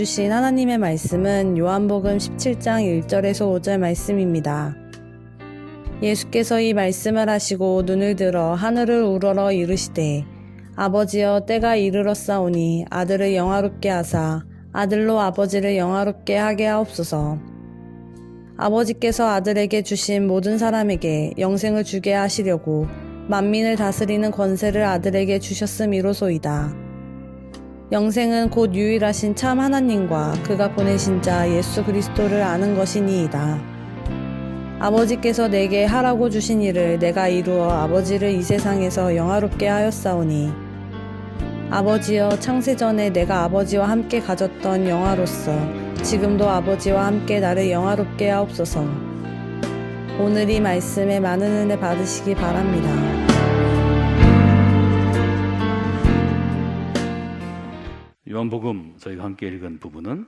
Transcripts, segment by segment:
주신 하나님의 말씀은 요한복음 17장 1절에서 5절 말씀입니다. 예수께서 이 말씀을 하시고 눈을 들어 하늘을 우러러 이르시되 아버지여 때가 이르렀사오니 아들을 영화롭게 하사 아들로 아버지를 영화롭게 하게 하옵소서. 아버지께서 아들에게 주신 모든 사람에게 영생을 주게 하시려고 만민을 다스리는 권세를 아들에게 주셨음이로소이다. 영생은 곧 유일하신 참 하나님과 그가 보내신 자 예수 그리스도를 아는 것이니이다. 아버지께서 내게 하라고 주신 일을 내가 이루어 아버지를 이 세상에서 영화롭게 하였사오니 아버지여 창세전에 내가 아버지와 함께 가졌던 영화로서 지금도 아버지와 함께 나를 영화롭게 하옵소서. 오늘 이 말씀에 많은 은혜 받으시기 바랍니다. 요한복음 저희가 함께 읽은 부분은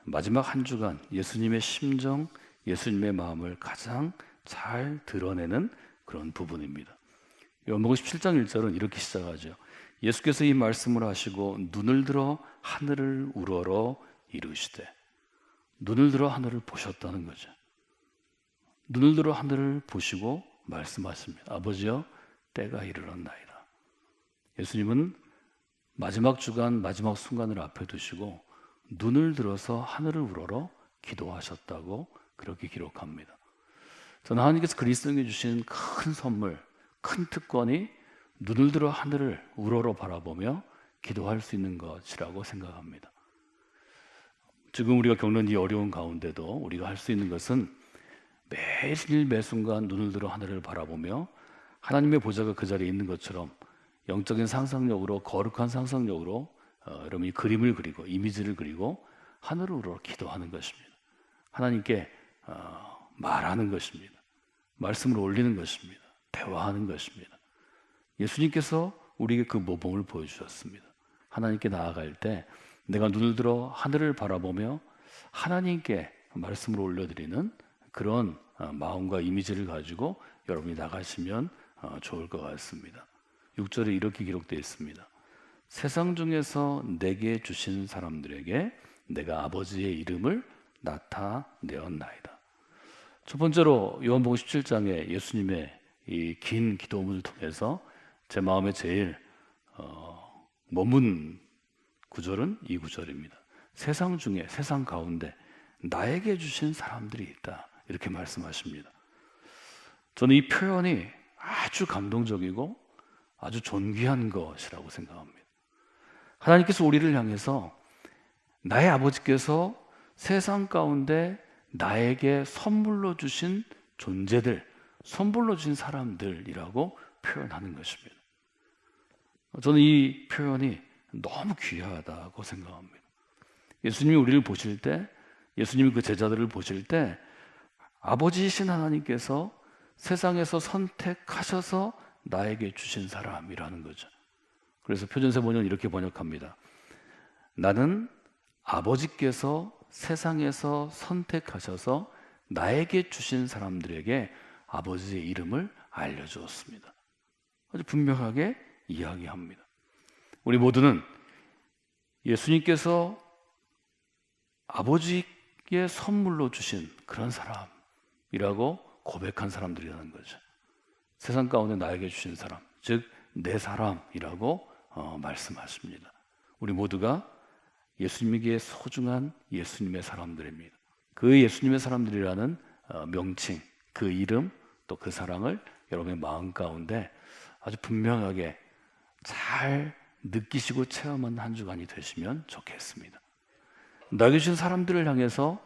마지막 한 주간 예수님의 심정, 예수님의 마음을 가장 잘 드러내는 그런 부분입니다. 요한복음 17장 1절은 이렇게 시작하죠. 예수께서 이 말씀을 하시고 눈을 들어 하늘을 우러러 이르시되, 눈을 들어 하늘을 보셨다는 거죠. 눈을 들어 하늘을 보시고 말씀하십니다. 아버지여 때가 이르렀나이다. 예수님은 마지막 주간 마지막 순간을 앞에 두시고 눈을 들어서 하늘을 우러러 기도하셨다고 그렇게 기록합니다. 저는 하나님께서 그리스도에게 주신 큰 선물, 큰 특권이 눈을 들어 하늘을 우러러 바라보며 기도할 수 있는 것이라고 생각합니다. 지금 우리가 겪는 이 어려운 가운데도 우리가 할 수 있는 것은 매일 매순간 눈을 들어 하늘을 바라보며 하나님의 보좌가 그 자리에 있는 것처럼 영적인 상상력으로, 거룩한 상상력으로 여러분이 그림을 그리고 이미지를 그리고 하늘을 우러러 기도하는 것입니다. 하나님께 말하는 것입니다. 말씀을 올리는 것입니다. 대화하는 것입니다. 예수님께서 우리에게 그 모범을 보여주셨습니다. 하나님께 나아갈 때 내가 눈을 들어 하늘을 바라보며 하나님께 말씀을 올려드리는 그런 마음과 이미지를 가지고 여러분이 나가시면 좋을 것 같습니다. 6절에 이렇게 기록되어 있습니다. 세상 중에서 내게 주신 사람들에게 내가 아버지의 이름을 나타내었나이다. 첫 번째로 요한복음 17장에 예수님의 이 긴 기도문을 통해서 제 마음에 제일 머문 구절은 이 구절입니다. 세상 중에, 세상 가운데 나에게 주신 사람들이 있다, 이렇게 말씀하십니다. 저는 이 표현이 아주 감동적이고 아주 존귀한 것이라고 생각합니다. 하나님께서 우리를 향해서 나의 아버지께서 세상 가운데 나에게 선물로 주신 존재들, 선물로 주신 사람들이라고 표현하는 것입니다. 저는 이 표현이 너무 귀하다고 생각합니다. 예수님이 우리를 보실 때, 예수님이 그 제자들을 보실 때 아버지이신 하나님께서 세상에서 선택하셔서 나에게 주신 사람이라는 거죠. 그래서 표준세 번역은 이렇게 번역합니다. 나는 아버지께서 세상에서 선택하셔서 나에게 주신 사람들에게 아버지의 이름을 알려주었습니다. 아주 분명하게 이야기합니다. 우리 모두는 예수님께서 아버지의 선물로 주신 그런 사람이라고 고백한 사람들이라는 거죠. 세상 가운데 나에게 주신 사람, 즉 내 사람이라고 말씀하십니다. 우리 모두가 예수님에게 소중한 예수님의 사람들입니다. 그 예수님의 사람들이라는 명칭, 그 이름, 또 그 사랑을 여러분의 마음 가운데 아주 분명하게 잘 느끼시고 체험한 한 주간이 되시면 좋겠습니다. 나에게 주신 사람들을 향해서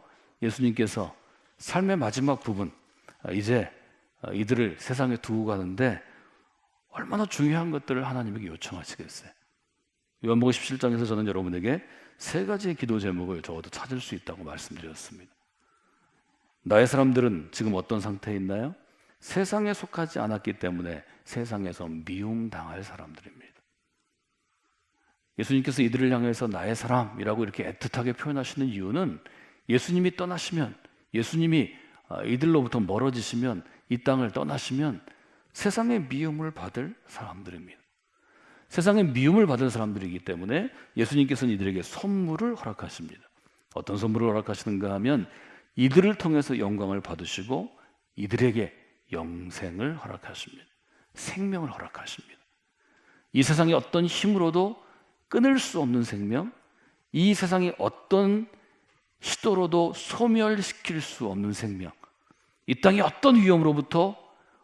예수님께서 삶의 마지막 부분, 이제 이들을 세상에 두고 가는데 얼마나 중요한 것들을 하나님에게 요청하시겠어요. 요한복음 17장에서 저는 여러분에게 세 가지의 기도 제목을 적어도 찾을 수 있다고 말씀드렸습니다. 나의 사람들은 지금 어떤 상태에 있나요? 세상에 속하지 않았기 때문에 세상에서 미움당할 사람들입니다. 예수님께서 이들을 향해서 나의 사람이라고 이렇게 애틋하게 표현하시는 이유는 예수님이 떠나시면, 예수님이 이들로부터 멀어지시면, 이 땅을 떠나시면 세상의 미움을 받을 사람들입니다. 세상의 미움을 받을 사람들이기 때문에 예수님께서는 이들에게 선물을 허락하십니다. 어떤 선물을 허락하시는가 하면 이들을 통해서 영광을 받으시고 이들에게 영생을 허락하십니다. 생명을 허락하십니다. 이 세상의 어떤 힘으로도 끊을 수 없는 생명, 이 세상의 어떤 시도로도 소멸시킬 수 없는 생명, 이 땅의 어떤 위험으로부터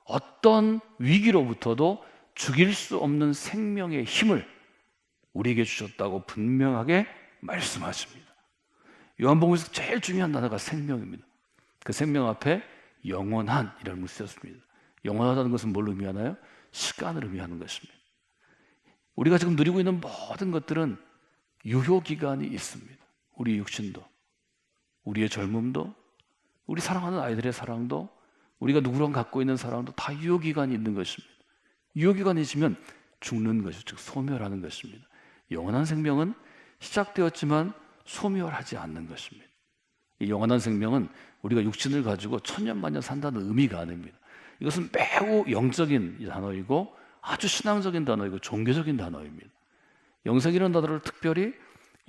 어떤 위기로부터도 죽일 수 없는 생명의 힘을 우리에게 주셨다고 분명하게 말씀하십니다. 요한복음에서 제일 중요한 단어가 생명입니다. 그 생명 앞에 영원한이라는 것을 쓰였습니다. 영원하다는 것은 뭘 의미하나요? 시간을 의미하는 것입니다. 우리가 지금 누리고 있는 모든 것들은 유효기간이 있습니다. 우리 육신도, 우리의 젊음도, 우리 사랑하는 아이들의 사랑도, 우리가 누구랑 갖고 있는 사랑도 다 유효기간이 있는 것입니다. 유효기간이 있으면 죽는 것이죠. 즉 소멸하는 것입니다. 영원한 생명은 시작되었지만 소멸하지 않는 것입니다. 이 영원한 생명은 우리가 육신을 가지고 천년만년 산다는 의미가 아닙니다. 이것은 매우 영적인 단어이고 아주 신앙적인 단어이고 종교적인 단어입니다. 영생이라는 단어를 특별히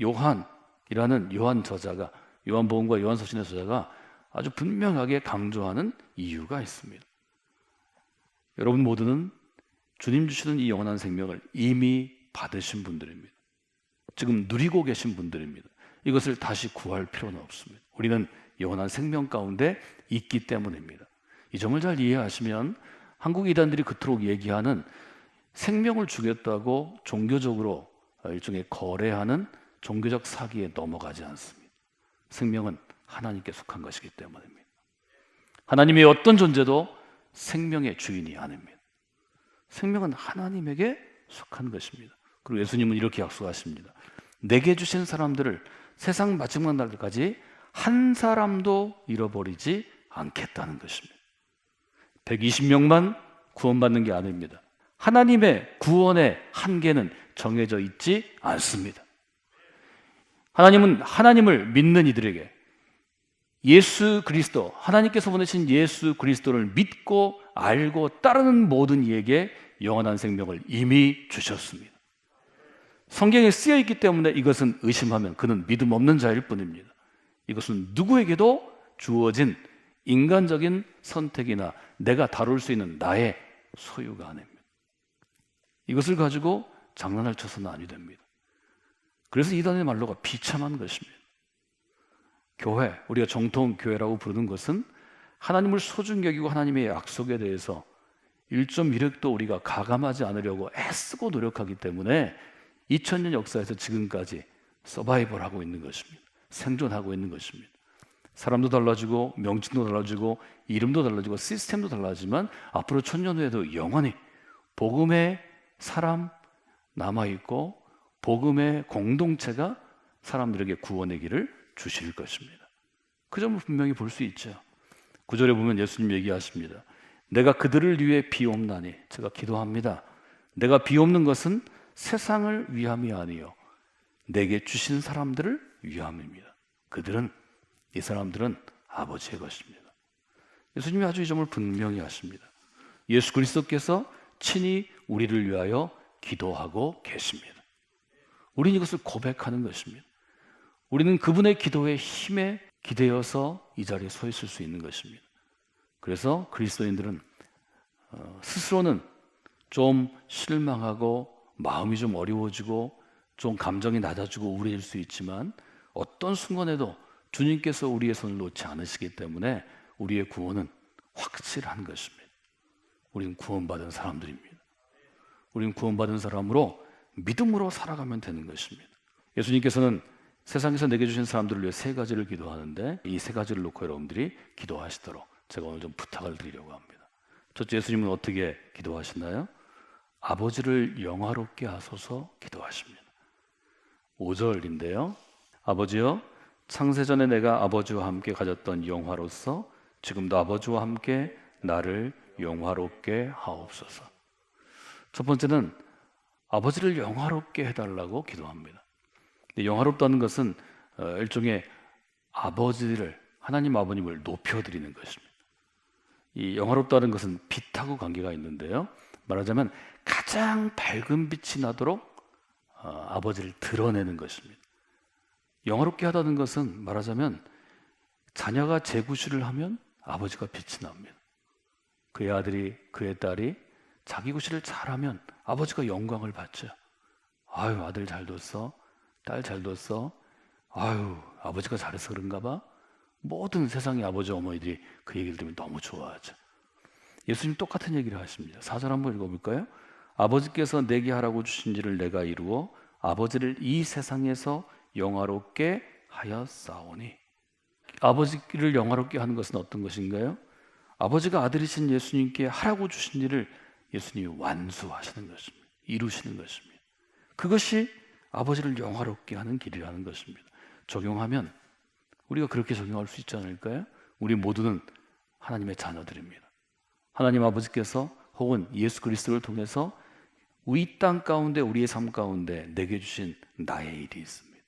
요한이라는 요한 저자가, 요한복음과 요한서신의 저자가 아주 분명하게 강조하는 이유가 있습니다. 여러분 모두는 주님 주시는 이 영원한 생명을 이미 받으신 분들입니다. 지금 누리고 계신 분들입니다. 이것을 다시 구할 필요는 없습니다. 우리는 영원한 생명 가운데 있기 때문입니다. 이 점을 잘 이해하시면 한국 이단들이 그토록 얘기하는 생명을 주겠다고 종교적으로 일종의 거래하는 종교적 사기에 넘어가지 않습니다. 생명은 하나님께 속한 것이기 때문입니다. 하나님의 어떤 존재도 생명의 주인이 아닙니다. 생명은 하나님에게 속한 것입니다. 그리고 예수님은 이렇게 약속하십니다. 내게 주신 사람들을 세상 마지막 날까지 한 사람도 잃어버리지 않겠다는 것입니다. 120명만 구원받는 게 아닙니다. 하나님의 구원의 한계는 정해져 있지 않습니다. 하나님은 하나님을 믿는 이들에게 예수 그리스도, 하나님께서 보내신 예수 그리스도를 믿고 알고 따르는 모든 이에게 영원한 생명을 이미 주셨습니다. 성경에 쓰여 있기 때문에 이것은 의심하면 그는 믿음 없는 자일 뿐입니다. 이것은 누구에게도 주어진 인간적인 선택이나 내가 다룰 수 있는 나의 소유가 아닙니다. 이것을 가지고 장난을 쳐서는 아니 됩니다. 그래서 이단의 말로가 비참한 것입니다. 교회, 우리가 정통 교회라고 부르는 것은 하나님을 소중히 여기고 하나님의 약속에 대해서 1.1획도 우리가 가감하지 않으려고 애쓰고 노력하기 때문에 2000년 역사에서 지금까지 서바이벌하고 있는 것입니다. 생존하고 있는 것입니다. 사람도 달라지고 명칭도 달라지고 이름도 달라지고 시스템도 달라지지만 앞으로 1000년 후에도 영원히 복음의 사람 남아있고 복음의 공동체가 사람들에게 구원의 길을 주실 것입니다. 그 점을 분명히 볼 수 있죠. 9절에 보면 예수님 얘기하십니다. 내가 그들을 위해 비옵나니, 제가 기도합니다. 내가 비옵는 것은 세상을 위함이 아니요 내게 주신 사람들을 위함입니다. 그들은, 이 사람들은 아버지의 것입니다. 예수님이 아주 이 점을 분명히 하십니다. 예수 그리스도께서 친히 우리를 위하여 기도하고 계십니다. 우리는 이것을 고백하는 것입니다. 우리는 그분의 기도의 힘에 기대어서 이 자리에 서 있을 수 있는 것입니다. 그래서 그리스도인들은 스스로는 좀 실망하고 마음이 좀 어려워지고 좀 감정이 낮아지고 우울해질 수 있지만 어떤 순간에도 주님께서 우리의 손을 놓지 않으시기 때문에 우리의 구원은 확실한 것입니다. 우리는 구원받은 사람들입니다. 우리는 구원받은 사람으로 믿음으로 살아가면 되는 것입니다. 예수님께서는 세상에서 내게 주신 사람들을 위해 3가지를 기도하는데 이 3가지를 놓고 여러분들이 기도하시도록 제가 오늘 좀 부탁을 드리려고 합니다. 첫째, 예수님은 어떻게 기도하시나요? 아버지를 영화롭게 하소서 기도하십니다. 5절인데요. 아버지여, 창세전에 내가 아버지와 함께 가졌던 영화로서 지금도 아버지와 함께 나를 영화롭게 하옵소서. 첫 번째는 아버지를 영화롭게 해달라고 기도합니다. 영화롭다는 것은 일종의 아버지를, 하나님 아버님을 높여드리는 것입니다. 이 영화롭다는 것은 빛하고 관계가 있는데요. 말하자면 가장 밝은 빛이 나도록 아버지를 드러내는 것입니다. 영화롭게 하다는 것은 말하자면 자녀가 재구실을 하면 아버지가 빛이 납니다. 그의 아들이, 그의 딸이 자기 구실을 잘하면 아버지가 영광을 받죠. 아유, 아들 잘 뒀어, 딸 잘 뒀어, 아유, 아버지가 잘해서 그런가 봐. 모든 세상의 아버지 어머니들이 그 얘기를 들으면 너무 좋아하죠. 예수님 똑같은 얘기를 하십니다. 4절 한번 읽어볼까요? 아버지께서 내게 하라고 주신 일을 내가 이루어 아버지를 이 세상에서 영화롭게 하였사오니. 아버지를 영화롭게 하는 것은 어떤 것인가요? 아버지가 아들이신 예수님께 하라고 주신 일을 예수님이 완수하시는 것입니다. 이루시는 것입니다. 그것이 아버지를 영화롭게 하는 길이라는 것입니다. 적용하면 우리가 그렇게 적용할 수 있지 않을까요? 우리 모두는 하나님의 자녀들입니다. 하나님 아버지께서 혹은 예수 그리스도를 통해서 이 땅 가운데, 우리의 삶 가운데 내게 주신 나의 일이 있습니다.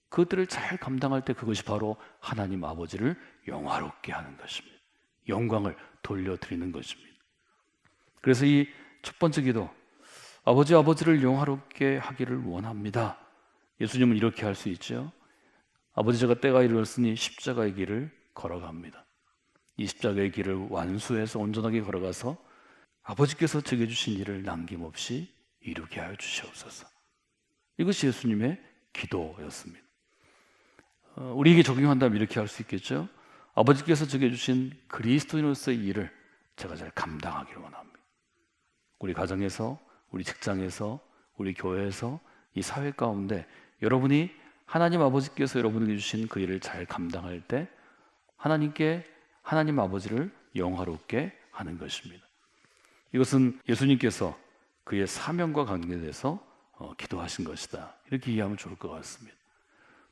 그것들을 잘 감당할 때 그것이 바로 하나님 아버지를 영화롭게 하는 것입니다. 영광을 돌려드리는 것입니다. 그래서 이 첫 번째 기도, 아버지를 영화롭게 하기를 원합니다. 예수님은 이렇게 할 수 있죠. 아버지, 제가 때가 이르렀으니 십자가의 길을 걸어갑니다. 이 십자가의 길을 완수해서 온전하게 걸어가서 아버지께서 제게 주신 일을 남김없이 이루게 하여 주시옵소서. 이것이 예수님의 기도였습니다. 우리에게 적용한다면 이렇게 할 수 있겠죠. 아버지께서 제게 주신 그리스도인으로서의 일을 제가 잘 감당하기를 원합니다. 우리 가정에서, 우리 직장에서, 우리 교회에서, 이 사회 가운데 여러분이 하나님 아버지께서 여러분에게 주신 그 일을 잘 감당할 때 하나님께 하나님 아버지를 영화롭게 하는 것입니다. 이것은 예수님께서 그의 사명과 관계돼서 기도하신 것이다. 이렇게 이해하면 좋을 것 같습니다.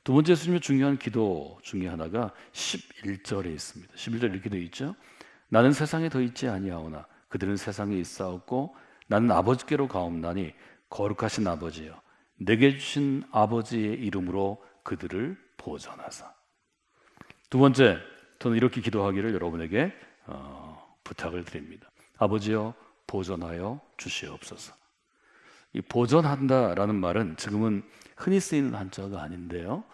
두 번째 예수님의 중요한 기도 중에 하나가 11절에 있습니다. 11절 이렇게 되어 있죠. 나는 세상에 더 있지 아니하오나 그들은 세상에 있사옵고 나는 아버지께로 가옵나니 거룩하신 아버지여 내게 주신 아버지의 이름으로 그들을 보전하사. 두 번째, 저는 이렇게 기도하기를 여러분에게 부탁을 드립니다. 아버지여 보전하여 주시옵소서. 이 보전한다라는 말은 지금은 흔히 쓰이는 한자가 아닌데요.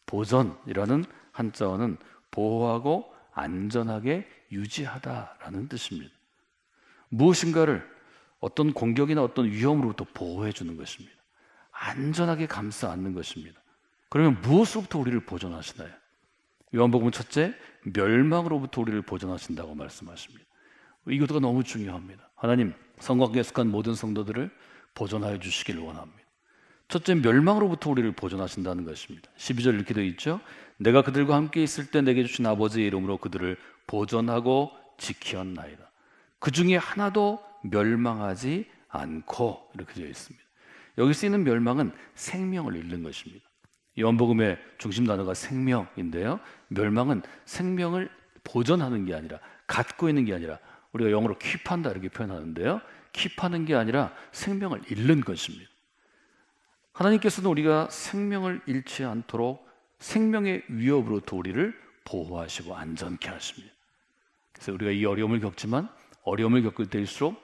보전이라는 한자어는 보호하고 안전하게 유지하다라는 뜻입니다. 무엇인가를 어떤 공격이나 어떤 위험으로부터 보호해 주는 것입니다. 안전하게 감싸 안는 것입니다. 그러면 무엇으로부터 우리를 보존하시나요? 요한복음 첫째, 멸망으로부터 우리를 보존하신다고 말씀하십니다. 이것도 너무 중요합니다. 하나님, 성곽에 속한 모든 성도들을 보존하여 주시길 원합니다. 첫째, 멸망으로부터 우리를 보존하신다는 것입니다. 12절 이렇게 되어 있죠. 내가 그들과 함께 있을 때 내게 주신 아버지의 이름으로 그들을 보존하고 지키었나이다. 그 중에 하나도 멸망하지 않고, 이렇게 되어 있습니다. 여기 쓰이는 멸망은 생명을 잃는 것입니다. 요한복음의 중심 단어가 생명인데요. 멸망은 생명을 보존하는 게 아니라, 갖고 있는 게 아니라, 우리가 영어로 킵한다 이렇게 표현하는데요. 킵하는 게 아니라 생명을 잃는 것입니다. 하나님께서는 우리가 생명을 잃지 않도록 생명의 위협으로부터 우리를 보호하시고 안전케 하십니다. 그래서 우리가 이 어려움을 겪지만 어려움을 겪을 때일수록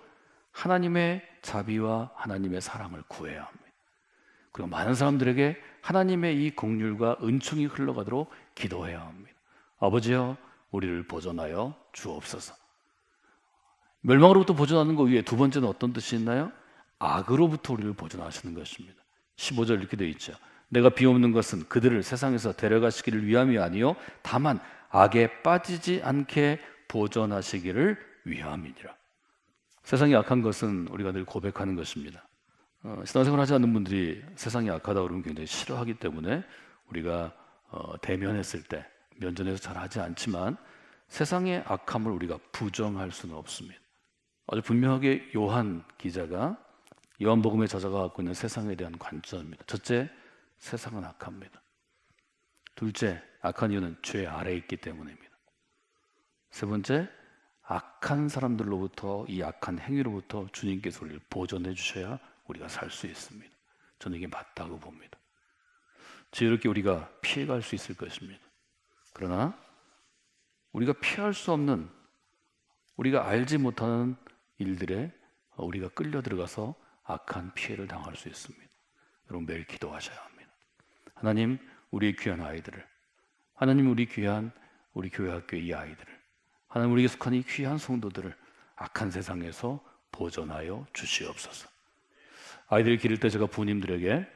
하나님의 자비와 하나님의 사랑을 구해야 합니다. 그리고 많은 사람들에게 하나님의 이 긍휼과 은총이 흘러가도록 기도해야 합니다. 아버지여 우리를 보존하여 주옵소서. 멸망으로부터 보존하는 것 위에 두 번째는 어떤 뜻이 있나요? 악으로부터 우리를 보존하시는 것입니다. 15절 이렇게 되어 있죠. 내가 비옵는 것은 그들을 세상에서 데려가시기를 위함이 아니요 다만 악에 빠지지 않게 보존하시기를 위함이니라. 세상이 악한 것은 우리가 늘 고백하는 것입니다. 신앙생활 하지 않는 분들이 세상이 악하다 그러면 굉장히 싫어하기 때문에 우리가 대면했을 때 면전에서 잘 하지 않지만 세상의 악함을 우리가 부정할 수는 없습니다. 아주 분명하게 요한 기자가 요한복음의 저자가 갖고 있는 세상에 대한 관점입니다. 첫째, 세상은 악합니다. 둘째, 악한 이유는 죄 아래에 있기 때문입니다. 세 번째, 악한 사람들로부터, 이 악한 행위로부터 주님께서 우리를 보존해 주셔야 우리가 살 수 있습니다. 저는 이게 맞다고 봅니다. 지혜롭게 우리가 피해갈 수 있을 것입니다. 그러나 우리가 피할 수 없는, 우리가 알지 못하는 일들에 우리가 끌려 들어가서 악한 피해를 당할 수 있습니다. 여러분 매일 기도하셔야 합니다. 하나님, 우리의 귀한 아이들을, 하나님 우리 귀한 우리 교회 학교의 이 아이들을, 하나님 우리에게 속한 이 귀한 성도들을 악한 세상에서 보존하여 주시옵소서. 아이들을 기를 때 제가 부모님들에게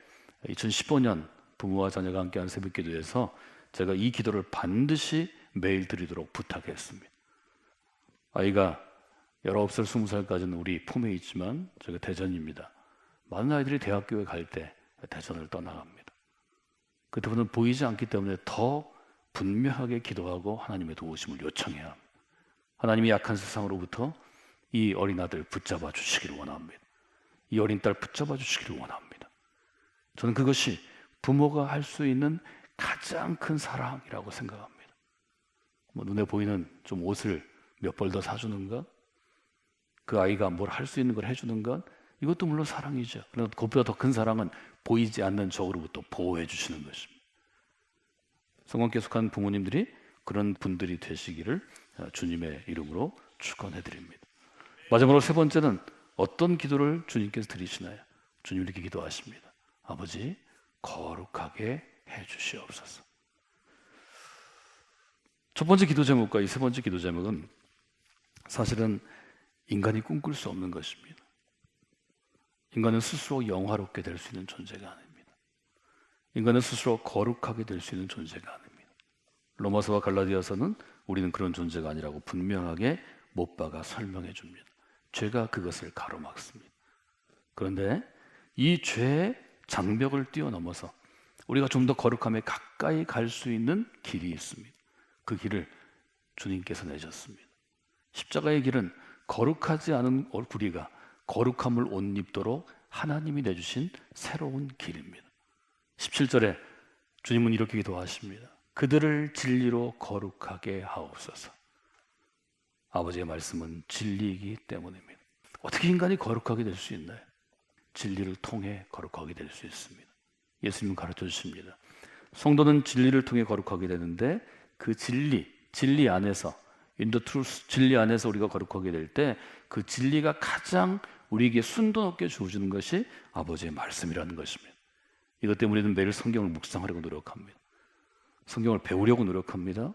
2015년 부모와 자녀가 함께한 새벽기도에서 제가 이 기도를 반드시 매일 드리도록 부탁했습니다. 아이가 19살, 20살까지는 우리 품에 있지만 제가 대전입니다. 많은 아이들이 대학교에 갈 때 대전을 떠나갑니다. 그때부터는 보이지 않기 때문에 더 분명하게 기도하고 하나님의 도우심을 요청해야 합니다. 하나님이 약한 세상으로부터 이 어린 아들 붙잡아 주시기를 원합니다. 이 어린 딸 붙잡아 주시기를 원합니다. 저는 그것이 부모가 할 수 있는 가장 큰 사랑이라고 생각합니다. 눈에 보이는 좀 옷을 몇 벌 더 사주는 것, 그 아이가 뭘 할 수 있는 걸 해주는 것, 이것도 물론 사랑이죠. 그러나 그것보다 더 큰 사랑은 보이지 않는 적으로부터 보호해 주시는 것입니다. 성령께 속한 부모님들이 그런 분들이 되시기를 주님의 이름으로 축원해 드립니다. 마지막으로 세 번째는 어떤 기도를 주님께서 드리시나요? 주님 이렇게 기도하십니다. 아버지, 거룩하게 해 주시옵소서. 첫 번째 기도 제목과 이 세 번째 기도 제목은 사실은 인간이 꿈꿀 수 없는 것입니다. 인간은 스스로 영화롭게 될 수 있는 존재가 아닙니다. 인간은 스스로 거룩하게 될 수 있는 존재가 아닙니다. 로마서와 갈라디아서는 우리는 그런 존재가 아니라고 분명하게 못 박아 설명해 줍니다. 죄가 그것을 가로막습니다. 그런데 이 죄의 장벽을 뛰어넘어서 우리가 좀 더 거룩함에 가까이 갈 수 있는 길이 있습니다. 그 길을 주님께서 내셨습니다. 십자가의 길은 거룩하지 않은 우리가 거룩함을 옷 입도록 하나님이 내주신 새로운 길입니다. 17절에 주님은 이렇게 기도하십니다. 그들을 진리로 거룩하게 하옵소서. 아버지의 말씀은 진리이기 때문입니다. 어떻게 인간이 거룩하게 될 수 있나요? 진리를 통해 거룩하게 될 수 있습니다. 예수님은 가르쳐 주십니다. 성도는 진리를 통해 거룩하게 되는데 그 진리 안에서 in the truth, 진리 안에서 우리가 거룩하게 될 때 그 진리가 가장 우리에게 순도 높게 주어주는 것이 아버지의 말씀이라는 것입니다. 이것 때문에 우리는 매일 성경을 묵상하려고 노력합니다. 성경을 배우려고 노력합니다.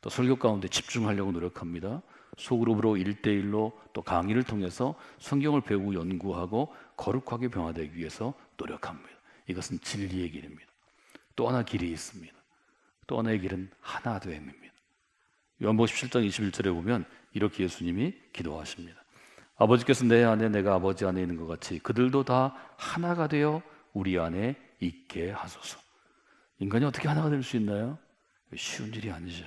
또 설교 가운데 집중하려고 노력합니다. 소그룹으로 1대1로 또 강의를 통해서 성경을 배우고 연구하고 거룩하게 변화되기 위해서 노력합니다. 이것은 진리의 길입니다. 또 하나 길이 있습니다. 또 하나의 길은 하나됨입니다. 요한복음 17장 21절에 보면 이렇게 예수님이 기도하십니다. 아버지께서 내 안에 내가 아버지 안에 있는 것 같이 그들도 다 하나가 되어 우리 안에 있게 하소서. 인간이 어떻게 하나가 될 수 있나요? 쉬운 일이 아니죠.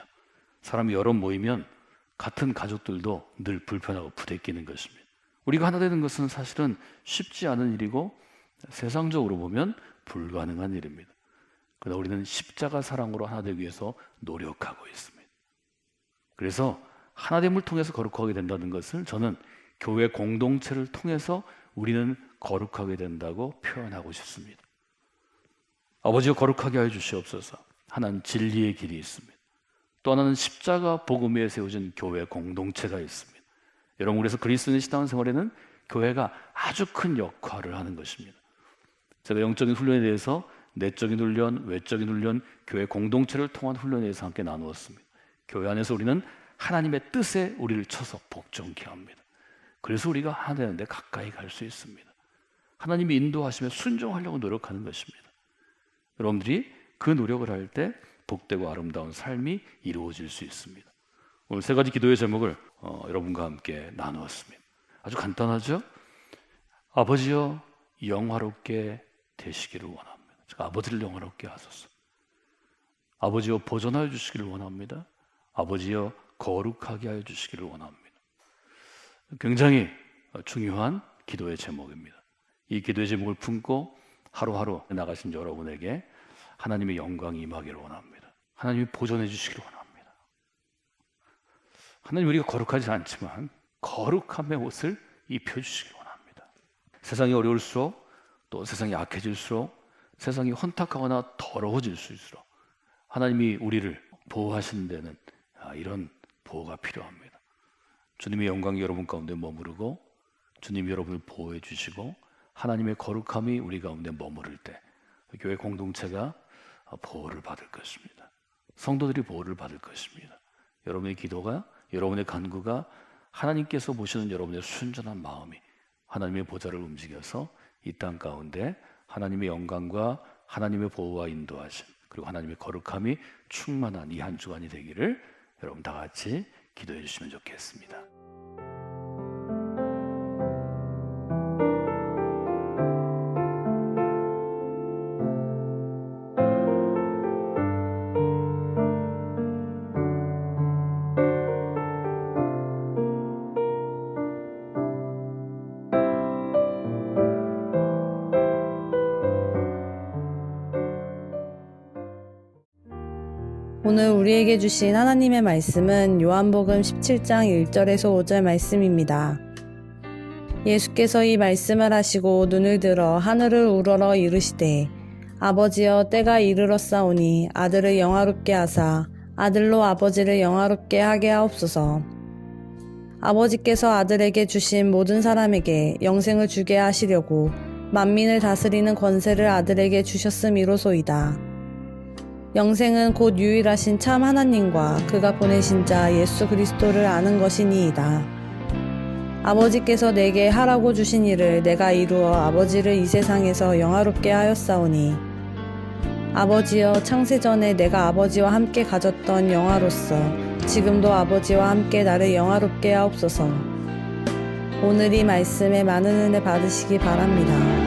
사람이 여러 모이면 같은 가족들도 늘 불편하고 부대끼는 것입니다. 우리가 하나 되는 것은 사실은 쉽지 않은 일이고 세상적으로 보면 불가능한 일입니다. 그러나 우리는 십자가 사랑으로 하나 되기 위해서 노력하고 있습니다. 그래서 하나됨을 통해서 거룩하게 된다는 것을 저는 교회 공동체를 통해서 우리는 거룩하게 된다고 표현하고 싶습니다. 아버지가 거룩하게 하여 주시옵소서. 하나는 진리의 길이 있습니다. 또 하나는 십자가 복음 위에 세워진 교회 공동체가 있습니다. 여러분, 그래서 그리스도인의 신앙생활에는 교회가 아주 큰 역할을 하는 것입니다. 제가 영적인 훈련에 대해서 내적인 훈련, 외적인 훈련, 교회 공동체를 통한 훈련에 대해서 함께 나누었습니다. 교회 안에서 우리는 하나님의 뜻에 우리를 쳐서 복종케 합니다. 그래서 우리가 하나 되는데 가까이 갈 수 있습니다. 하나님이 인도하시며 순종하려고 노력하는 것입니다. 여러분들이 그 노력을 할 때 복되고 아름다운 삶이 이루어질 수 있습니다. 오늘 세 가지 기도의 제목을 여러분과 함께 나누었습니다. 아주 간단하죠? 아버지여 영화롭게 되시기를 원합니다. 제가 아버지를 영화롭게 하소서. 아버지여 보존하여 주시기를 원합니다. 아버지여 거룩하게 하여 주시기를 원합니다. 굉장히 중요한 기도의 제목입니다. 이 기도의 제목을 품고 하루하루 나가신 여러분에게 하나님의 영광이 임하기를 원합니다. 하나님이 보존해 주시기를 원합니다. 하나님, 우리가 거룩하지 않지만 거룩함의 옷을 입혀주시기를 원합니다. 세상이 어려울수록, 또 세상이 약해질수록, 세상이 혼탁하거나 더러워질수록 하나님이 우리를 보호하시는 데는 이런 보호가 필요합니다. 주님의 영광이 여러분 가운데 머무르고 주님이 여러분을 보호해 주시고 하나님의 거룩함이 우리 가운데 머무를 때 교회 공동체가 보호를 받을 것입니다. 성도들이 보호를 받을 것입니다. 여러분의 기도가, 여러분의 간구가 하나님께서 보시는 여러분의 순전한 마음이 하나님의 보좌를 움직여서 이 땅 가운데 하나님의 영광과 하나님의 보호와 인도하심, 그리고 하나님의 거룩함이 충만한 이 한 주간이 되기를 여러분 다 같이 기도해 주시면 좋겠습니다. 오늘 우리에게 주신 하나님의 말씀은 요한복음 17장 1절에서 5절 말씀입니다. 예수께서 이 말씀을 하시고 눈을 들어 하늘을 우러러 이르시되 아버지여 때가 이르렀사오니 아들을 영화롭게 하사 아들로 아버지를 영화롭게 하게 하옵소서. 아버지께서 아들에게 주신 모든 사람에게 영생을 주게 하시려고 만민을 다스리는 권세를 아들에게 주셨음이로소이다. 영생은 곧 유일하신 참 하나님과 그가 보내신 자 예수 그리스도를 아는 것이니이다. 아버지께서 내게 하라고 주신 일을 내가 이루어 아버지를 이 세상에서 영화롭게 하였사오니 아버지여 창세전에 내가 아버지와 함께 가졌던 영화로서 지금도 아버지와 함께 나를 영화롭게 하옵소서. 오늘 이 말씀에 많은 은혜 받으시기 바랍니다.